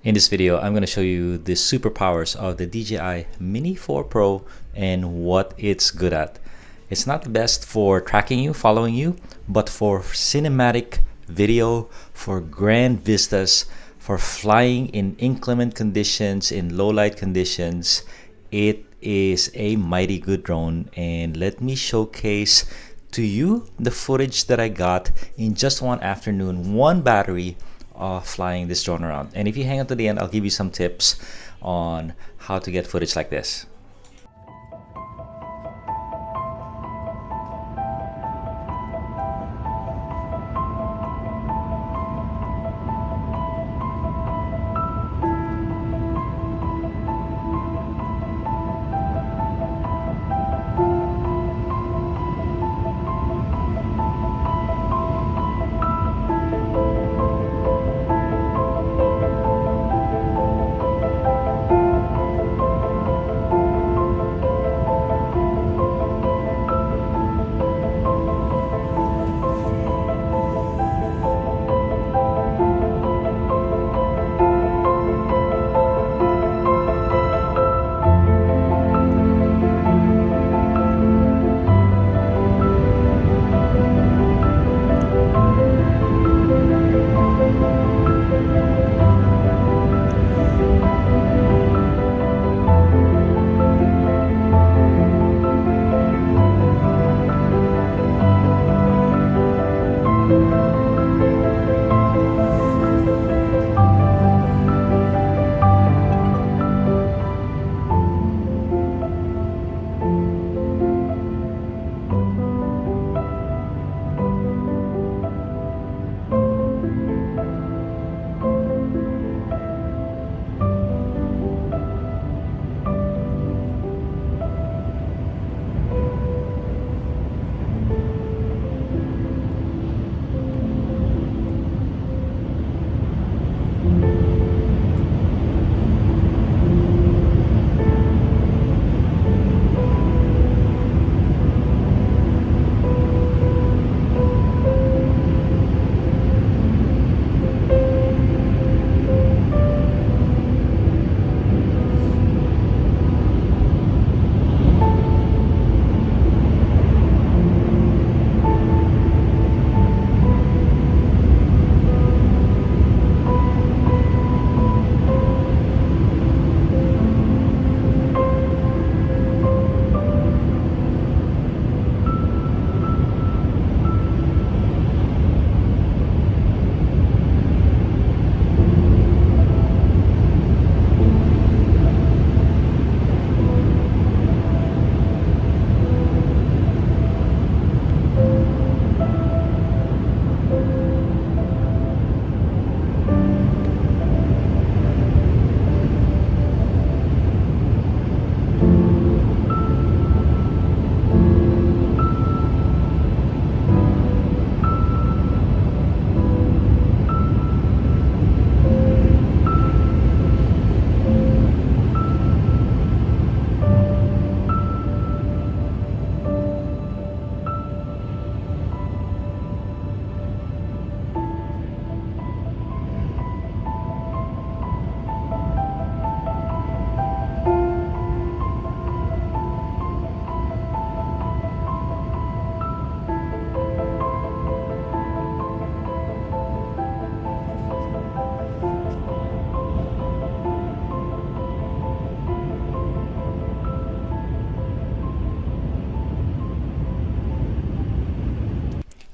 In this video, I'm going to show you the superpowers of the DJI Mini 4 Pro and what it's good at. It's not the best for tracking you, following you, but for cinematic video, for grand vistas, for flying in inclement conditions, in low light conditions, it is a mighty good drone. And let me showcase to you the footage that I got in just one afternoon, one battery, flying this drone around. And if you hang out to the end, I'll give you some tips on how to get footage like this.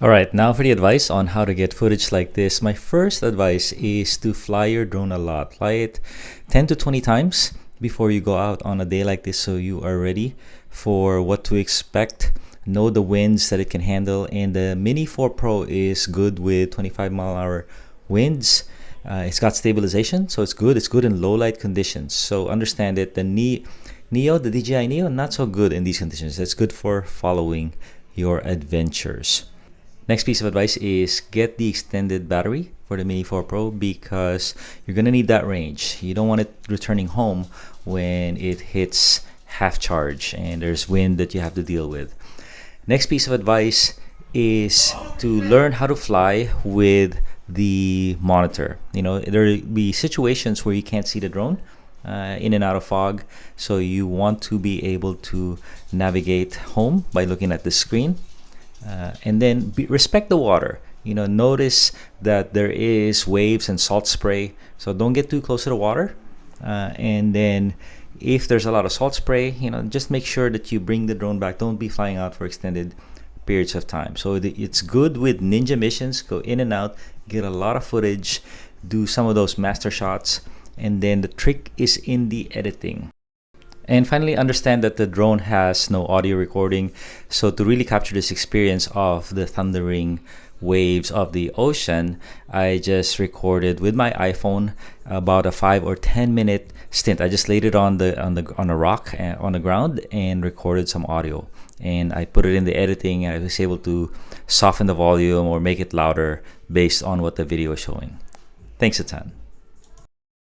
Alright, now for the advice on how to get footage like this. My first advice is to fly your drone a lot. Fly it 10 to 20 times before you go out on a day like this so you are ready for what to expect. Know the winds that it can handle, and the Mini 4 Pro is good with 25-mile-an-hour winds. It's got stabilization, so it's good. It's good in low light conditions. So understand it. The Neo, the DJI Neo, not so good in these conditions. That's good for following your adventures. Next piece of advice is get the extended battery for the Mini 4 Pro because you're going to need that range. You don't want it returning home when it hits half charge and there's wind that you have to deal with. Next piece of advice is to learn how to fly with the monitor. You know, there'll be situations where you can't see the drone in and out of fog, so you want to be able to navigate home by looking at the screen. And then respect the water. You know, notice that there is waves and salt spray, so don't get too close to the water. And then if there's a lot of salt spray, you know, just make sure that you bring the drone back. Don't be flying out for extended periods of time. So it's good with ninja missions. Go in and out, get a lot of footage, do some of those master shots, and then the trick is in the editing. And finally, understand that the drone has no audio recording. So to really capture this experience of the thundering waves of the ocean, I just recorded with my iPhone about a 5 or 10 minute stint. I just laid it on a rock on the ground and recorded some audio. And I put it in the editing, and I was able to soften the volume or make it louder based on what the video is showing. Thanks a ton.